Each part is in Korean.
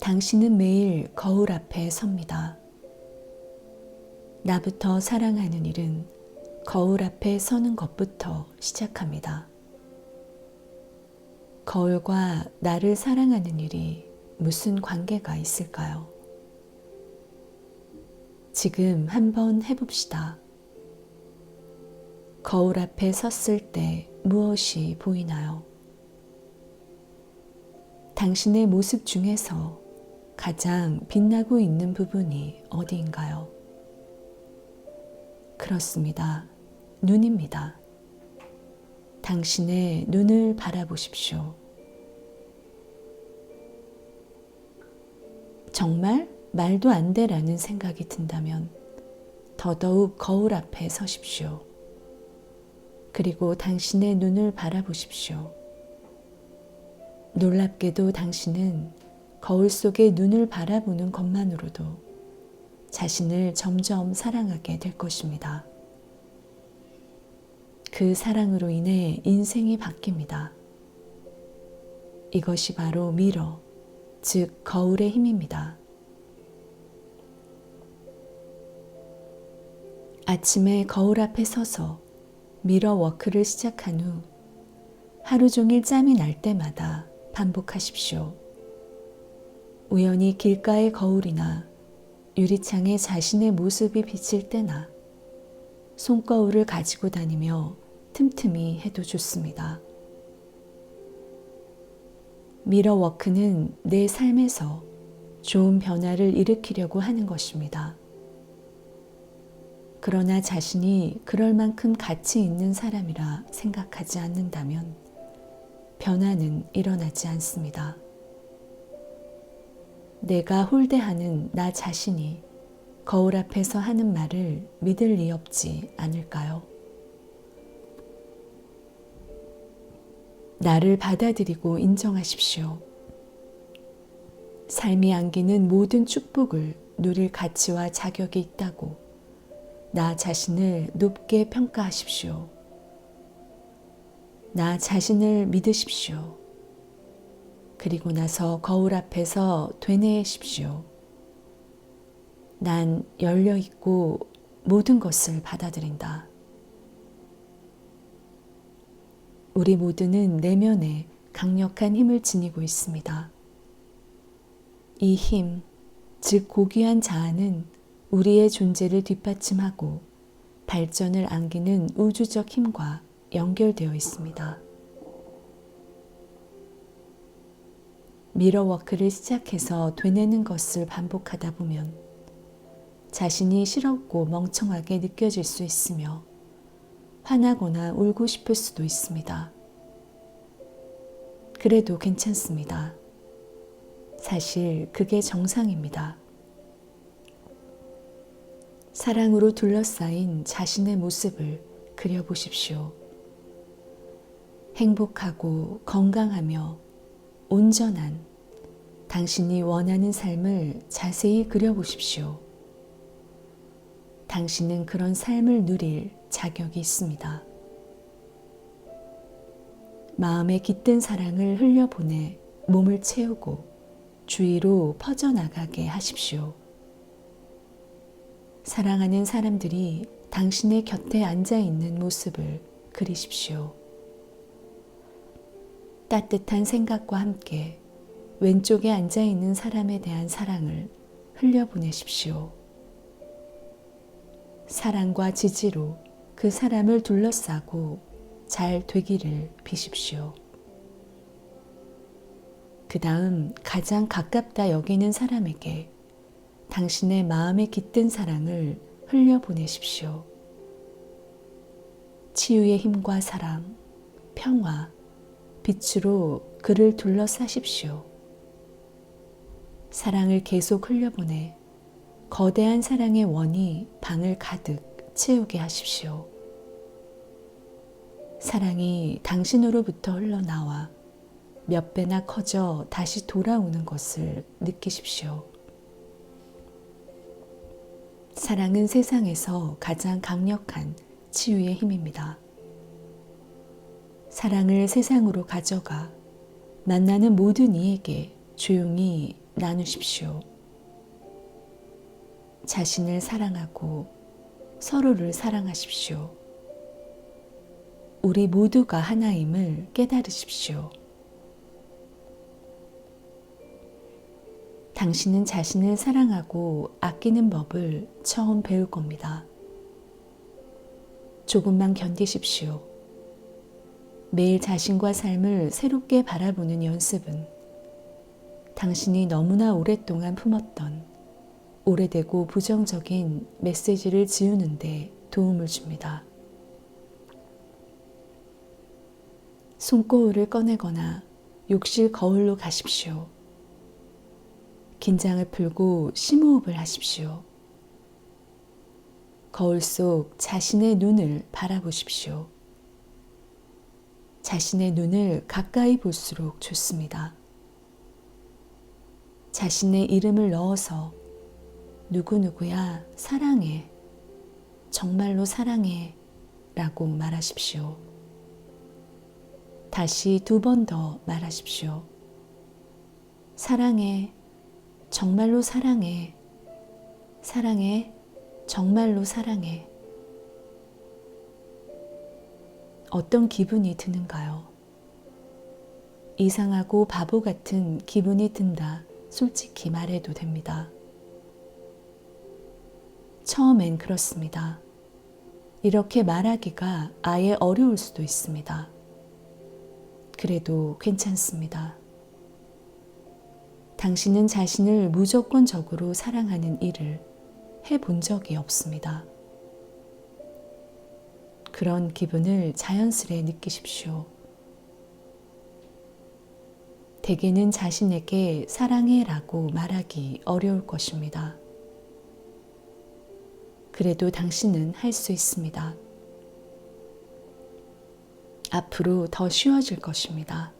당신은 매일 거울 앞에 섭니다. 나부터 사랑하는 일은 거울 앞에 서는 것부터 시작합니다. 거울과 나를 사랑하는 일이 무슨 관계가 있을까요? 지금 한번 해봅시다. 거울 앞에 섰을 때 무엇이 보이나요? 당신의 모습 중에서 가장 빛나고 있는 부분이 어디인가요? 그렇습니다. 눈입니다. 당신의 눈을 바라보십시오. 정말 말도 안 돼라는 생각이 든다면 더더욱 거울 앞에 서십시오. 그리고 당신의 눈을 바라보십시오. 놀랍게도 당신은 거울 속의 눈을 바라보는 것만으로도 자신을 점점 사랑하게 될 것입니다. 그 사랑으로 인해 인생이 바뀝니다. 이것이 바로 미러, 즉 거울의 힘입니다. 아침에 거울 앞에 서서 미러 워크를 시작한 후 하루 종일 짬이 날 때마다 반복하십시오. 우연히 길가의 거울이나 유리창에 자신의 모습이 비칠 때나 손거울을 가지고 다니며 틈틈이 해도 좋습니다. 미러 워크는 내 삶에서 좋은 변화를 일으키려고 하는 것입니다. 그러나 자신이 그럴 만큼 가치 있는 사람이라 생각하지 않는다면 변화는 일어나지 않습니다. 내가 홀대하는 나 자신이 거울 앞에서 하는 말을 믿을 리 없지 않을까요? 나를 받아들이고 인정하십시오. 삶이 안기는 모든 축복을 누릴 가치와 자격이 있다고 나 자신을 높게 평가하십시오. 나 자신을 믿으십시오. 그리고 나서 거울 앞에서 되뇌십시오. 난 열려있고 모든 것을 받아들인다. 우리 모두는 내면에 강력한 힘을 지니고 있습니다. 이 힘, 즉 고귀한 자아는 우리의 존재를 뒷받침하고 발전을 안기는 우주적 힘과 연결되어 있습니다. 미러 워크를 시작해서 되뇌는 것을 반복하다 보면 자신이 싫었고 멍청하게 느껴질 수 있으며 화나거나 울고 싶을 수도 있습니다. 그래도 괜찮습니다. 사실 그게 정상입니다. 사랑으로 둘러싸인 자신의 모습을 그려보십시오. 행복하고 건강하며 온전한 당신이 원하는 삶을 자세히 그려보십시오. 당신은 그런 삶을 누릴 자격이 있습니다. 마음에 깃든 사랑을 흘려보내 몸을 채우고 주위로 퍼져나가게 하십시오. 사랑하는 사람들이 당신의 곁에 앉아있는 모습을 그리십시오. 따뜻한 생각과 함께 왼쪽에 앉아있는 사람에 대한 사랑을 흘려보내십시오. 사랑과 지지로 그 사람을 둘러싸고 잘 되기를 비십시오. 그 다음 가장 가깝다 여기는 사람에게 당신의 마음에 깃든 사랑을 흘려보내십시오. 치유의 힘과 사랑, 평화, 빛으로 그를 둘러싸십시오. 사랑을 계속 흘려보내 거대한 사랑의 원이 방을 가득 채우게 하십시오. 사랑이 당신으로부터 흘러나와 몇 배나 커져 다시 돌아오는 것을 느끼십시오. 사랑은 세상에서 가장 강력한 치유의 힘입니다. 사랑을 세상으로 가져가 만나는 모든 이에게 조용히 나누십시오. 자신을 사랑하고 서로를 사랑하십시오. 우리 모두가 하나임을 깨달으십시오. 당신은 자신을 사랑하고 아끼는 법을 처음 배울 겁니다. 조금만 견디십시오. 매일 자신과 삶을 새롭게 바라보는 연습은 당신이 너무나 오랫동안 품었던 오래되고 부정적인 메시지를 지우는 데 도움을 줍니다. 손거울을 꺼내거나 욕실 거울로 가십시오. 긴장을 풀고 심호흡을 하십시오. 거울 속 자신의 눈을 바라보십시오. 자신의 눈을 가까이 볼수록 좋습니다. 자신의 이름을 넣어서 누구누구야 사랑해, 정말로 사랑해 라고 말하십시오. 다시 2번 더 말하십시오. 사랑해, 정말로 사랑해, 사랑해, 정말로 사랑해. 어떤 기분이 드는가요? 이상하고 바보 같은 기분이 든다. 솔직히 말해도 됩니다. 처음엔 그렇습니다. 이렇게 말하기가 아예 어려울 수도 있습니다. 그래도 괜찮습니다. 당신은 자신을 무조건적으로 사랑하는 일을 해본 적이 없습니다. 그런 기분을 자연스레 느끼십시오. 대개는 자신에게 사랑해라고 말하기 어려울 것입니다. 그래도 당신은 할 수 있습니다. 앞으로 더 쉬워질 것입니다.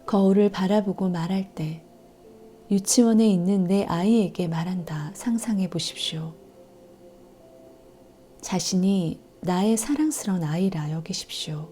거울을 바라보고 말할 때 유치원에 있는 내 아이에게 말한다 상상해 보십시오. 자신이 나의 사랑스러운 아이라 여기십시오.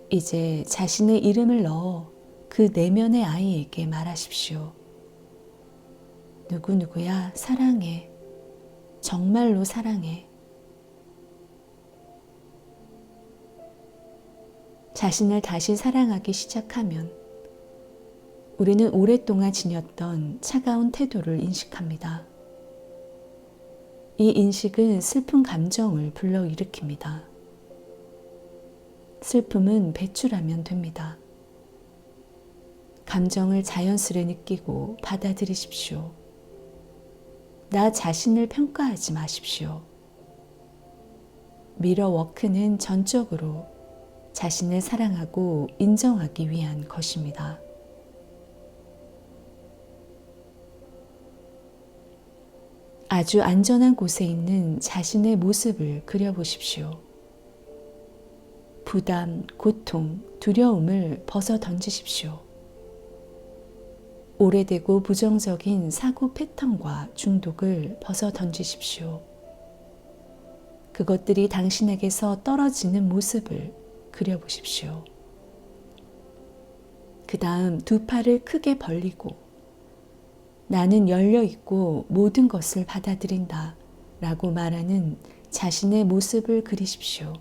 이제 자신의 이름을 넣어 그 내면의 아이에게 말하십시오. 누구누구야 사랑해. 정말로 사랑해. 자신을 다시 사랑하기 시작하면 우리는 오랫동안 지녔던 차가운 태도를 인식합니다. 이 인식은 슬픈 감정을 불러일으킵니다. 슬픔은 배출하면 됩니다. 감정을 자연스레 느끼고 받아들이십시오. 나 자신을 평가하지 마십시오. 미러 워크는 전적으로 자신을 사랑하고 인정하기 위한 것입니다. 아주 안전한 곳에 있는 자신의 모습을 그려보십시오. 부담, 고통, 두려움을 벗어 던지십시오. 오래되고 부정적인 사고 패턴과 중독을 벗어 던지십시오. 그것들이 당신에게서 떨어지는 모습을 그려보십시오. 그 다음 2 팔을 크게 벌리고 나는 열려있고 모든 것을 받아들인다 라고 말하는 자신의 모습을 그리십시오.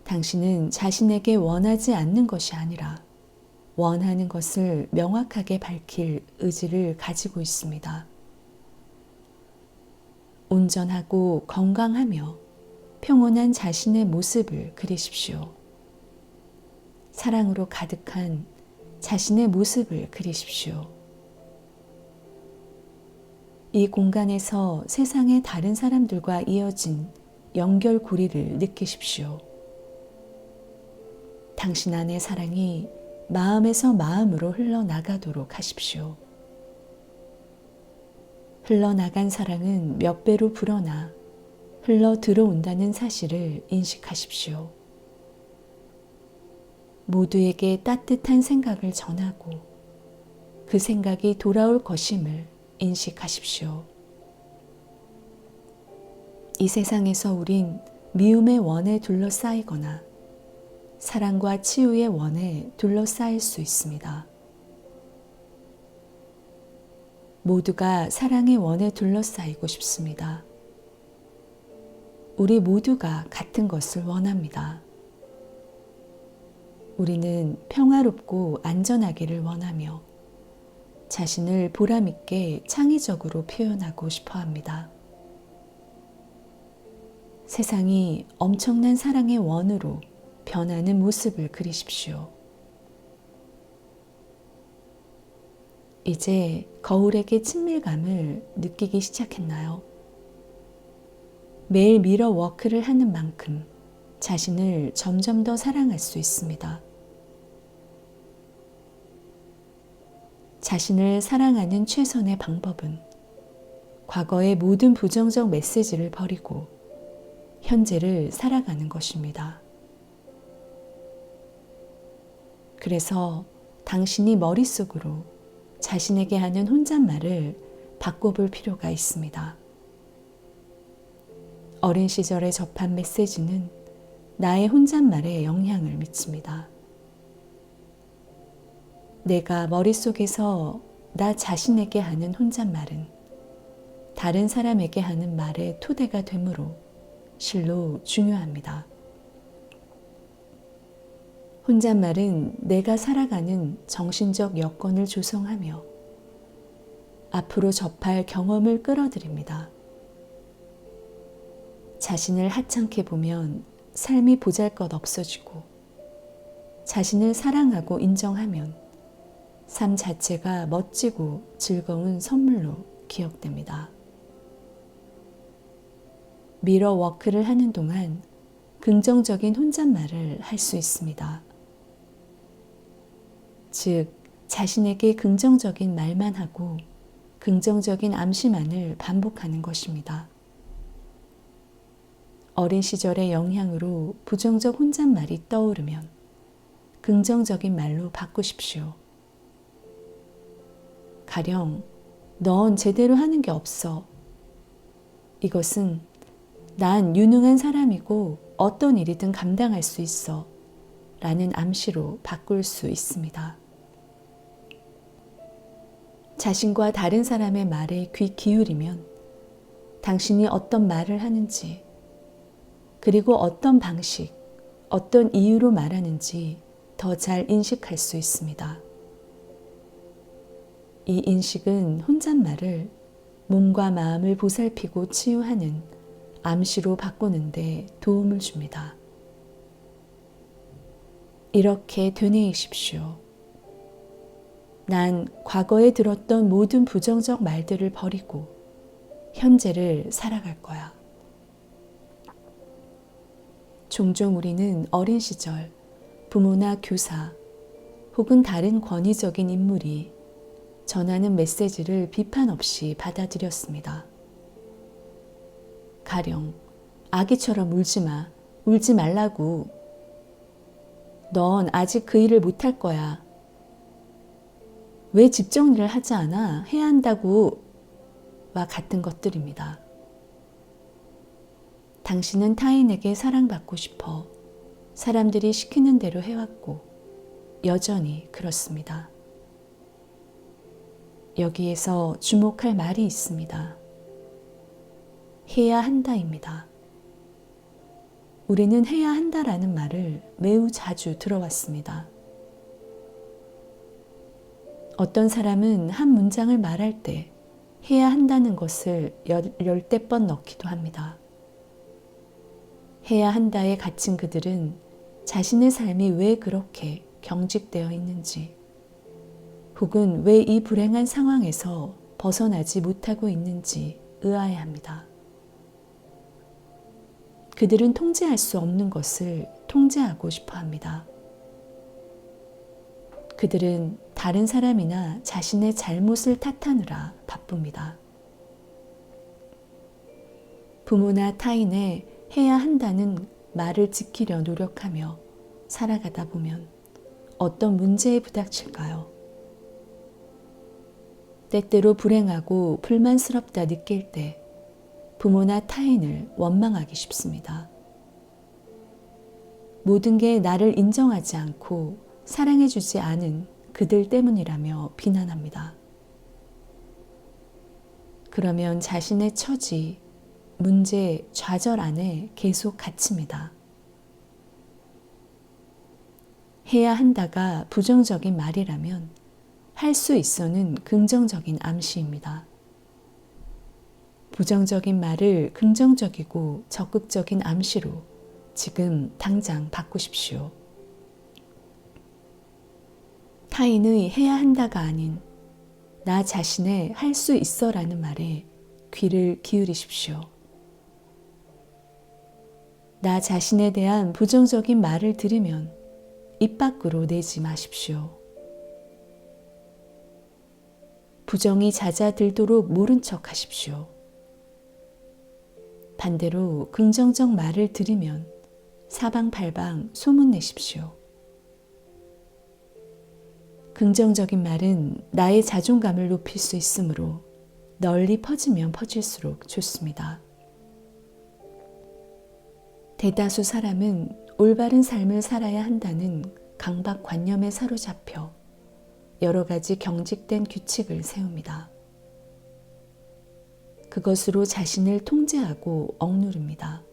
당신은 자신에게 원하지 않는 것이 아니라 원하는 것을 명확하게 밝힐 의지를 가지고 있습니다. 온전하고 건강하며 평온한 자신의 모습을 그리십시오. 사랑으로 가득한 자신의 모습을 그리십시오. 이 공간에서 세상의 다른 사람들과 이어진 연결고리를 느끼십시오. 당신 안의 사랑이 마음에서 마음으로 흘러나가도록 하십시오. 흘러나간 사랑은 몇 배로 불어나 흘러 들어온다는 사실을 인식하십시오. 모두에게 따뜻한 생각을 전하고 그 생각이 돌아올 것임을 인식하십시오. 이 세상에서 우린 미움의 원에 둘러싸이거나 사랑과 치유의 원에 둘러싸일 수 있습니다. 모두가 사랑의 원에 둘러싸이고 싶습니다. 우리 모두가 같은 것을 원합니다. 우리는 평화롭고 안전하기를 원하며 자신을 보람있게 창의적으로 표현하고 싶어 합니다. 세상이 엄청난 사랑의 원으로 변하는 모습을 그리십시오. 이제 거울에게 친밀감을 느끼기 시작했나요? 매일 미러 워크를 하는 만큼 자신을 점점 더 사랑할 수 있습니다. 자신을 사랑하는 최선의 방법은 과거의 모든 부정적 메시지를 버리고 현재를 살아가는 것입니다. 그래서 당신이 머릿속으로 자신에게 하는 혼잣말을 바꿔볼 필요가 있습니다. 어린 시절에 접한 메시지는 나의 혼잣말에 영향을 미칩니다. 내가 머릿속에서 나 자신에게 하는 혼잣말은 다른 사람에게 하는 말의 토대가 되므로 실로 중요합니다. 혼잣말은 내가 살아가는 정신적 여건을 조성하며 앞으로 접할 경험을 끌어들입니다. 자신을 하찮게 보면 삶이 보잘것 없어지고 자신을 사랑하고 인정하면 삶 자체가 멋지고 즐거운 선물로 기억됩니다. 미러 워크를 하는 동안 긍정적인 혼잣말을 할 수 있습니다. 즉, 자신에게 긍정적인 말만 하고 긍정적인 암시만을 반복하는 것입니다. 어린 시절의 영향으로 부정적 혼잣말이 떠오르면 긍정적인 말로 바꾸십시오. 가령, 넌 제대로 하는 게 없어. 이것은 난 유능한 사람이고 어떤 일이든 감당할 수 있어 라는 암시로 바꿀 수 있습니다. 자신과 다른 사람의 말에 귀 기울이면 당신이 어떤 말을 하는지 그리고 어떤 방식, 어떤 이유로 말하는지 더 잘 인식할 수 있습니다. 이 인식은 혼잣말을 몸과 마음을 보살피고 치유하는 암시로 바꾸는데 도움을 줍니다. 이렇게 되뇌이십시오. 난 과거에 들었던 모든 부정적 말들을 버리고 현재를 살아갈 거야. 종종 우리는 어린 시절 부모나 교사 혹은 다른 권위적인 인물이 전하는 메시지를 비판 없이 받아들였습니다. 가령, 아기처럼 울지 마, 울지 말라고. 넌 아직 그 일을 못할 거야. 왜 집 정리를 하지 않아? 해야 한다고. 와 같은 것들입니다. 당신은 타인에게 사랑받고 싶어 사람들이 시키는 대로 해왔고 여전히 그렇습니다. 여기에서 주목할 말이 있습니다. 해야 한다입니다. 우리는 해야 한다라는 말을 매우 자주 들어왔습니다. 어떤 사람은 한 문장을 말할 때 해야 한다는 것을 열대 번 넣기도 합니다. 해야 한다에 갇힌 그들은 자신의 삶이 왜 그렇게 경직되어 있는지 혹은 왜 이 불행한 상황에서 벗어나지 못하고 있는지 의아해합니다. 그들은 통제할 수 없는 것을 통제하고 싶어 합니다. 그들은 다른 사람이나 자신의 잘못을 탓하느라 바쁩니다. 부모나 타인의 해야 한다는 말을 지키려 노력하며 살아가다 보면 어떤 문제에 부닥칠까요? 때때로 불행하고 불만스럽다 느낄 때 부모나 타인을 원망하기 쉽습니다. 모든 게 나를 인정하지 않고 사랑해주지 않은 그들 때문이라며 비난합니다. 그러면 자신의 처지, 문제, 좌절 안에 계속 갇힙니다. 해야 한다가 부정적인 말이라면 할 수 있어는 긍정적인 암시입니다. 부정적인 말을 긍정적이고 적극적인 암시로 지금 당장 바꾸십시오. 타인의 해야 한다가 아닌 나 자신의 할 수 있어라는 말에 귀를 기울이십시오. 나 자신에 대한 부정적인 말을 들으면 입 밖으로 내지 마십시오. 부정이 잦아들도록 모른 척 하십시오. 반대로 긍정적 말을 들으면 사방팔방 소문내십시오. 긍정적인 말은 나의 자존감을 높일 수 있으므로 널리 퍼지면 퍼질수록 좋습니다. 대다수 사람은 올바른 삶을 살아야 한다는 강박관념에 사로잡혀 여러 가지 경직된 규칙을 세웁니다. 그것으로 자신을 통제하고 억누릅니다.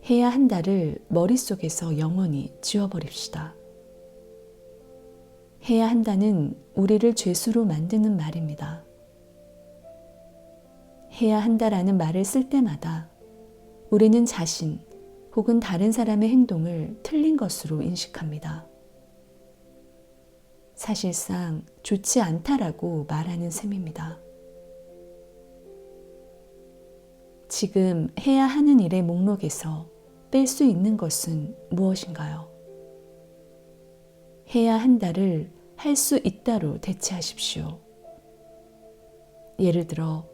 해야 한다를 머릿속에서 영원히 지워버립시다. 해야 한다는 우리를 죄수로 만드는 말입니다. 해야 한다라는 말을 쓸 때마다 우리는 자신 혹은 다른 사람의 행동을 틀린 것으로 인식합니다. 사실상 좋지 않다라고 말하는 셈입니다. 지금 해야 하는 일의 목록에서 뺄 수 있는 것은 무엇인가요? 해야 한다를 할 수 있다로 대체하십시오. 예를 들어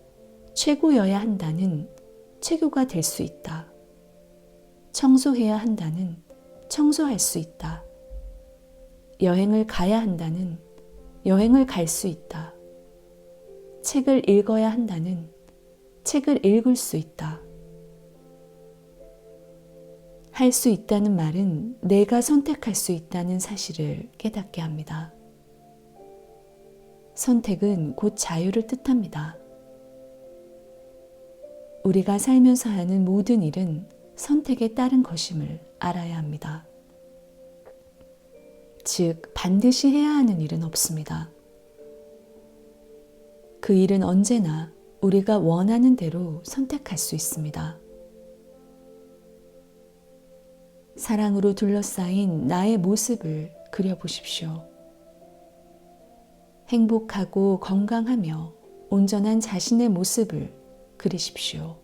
최고여야 한다는 최고가 될 수 있다. 청소해야 한다는 청소할 수 있다. 여행을 가야 한다는 여행을 갈 수 있다. 책을 읽어야 한다는 책을 읽을 수 있다. 할 수 있다는 말은 내가 선택할 수 있다는 사실을 깨닫게 합니다. 선택은 곧 자유를 뜻합니다. 우리가 살면서 하는 모든 일은 선택에 따른 것임을 알아야 합니다. 즉, 반드시 해야 하는 일은 없습니다. 그 일은 언제나 우리가 원하는 대로 선택할 수 있습니다. 사랑으로 둘러싸인 나의 모습을 그려보십시오. 행복하고 건강하며 온전한 자신의 모습을 그리십시오.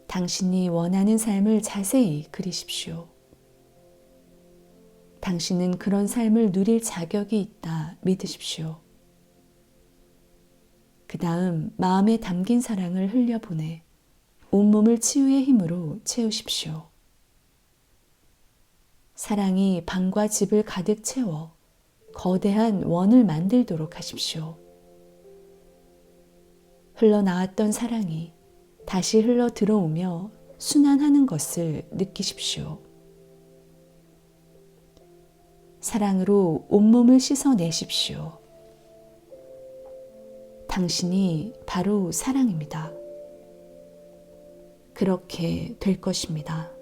당신이 원하는 삶을 자세히 그리십시오. 당신은 그런 삶을 누릴 자격이 있다 믿으십시오. 그 다음 마음에 담긴 사랑을 흘려보내 온몸을 치유의 힘으로 채우십시오. 사랑이 방과 집을 가득 채워 거대한 원을 만들도록 하십시오. 흘러나왔던 사랑이 다시 흘러 들어오며 순환하는 것을 느끼십시오. 사랑으로 온몸을 씻어내십시오. 당신이 바로 사랑입니다. 그렇게 될 것입니다.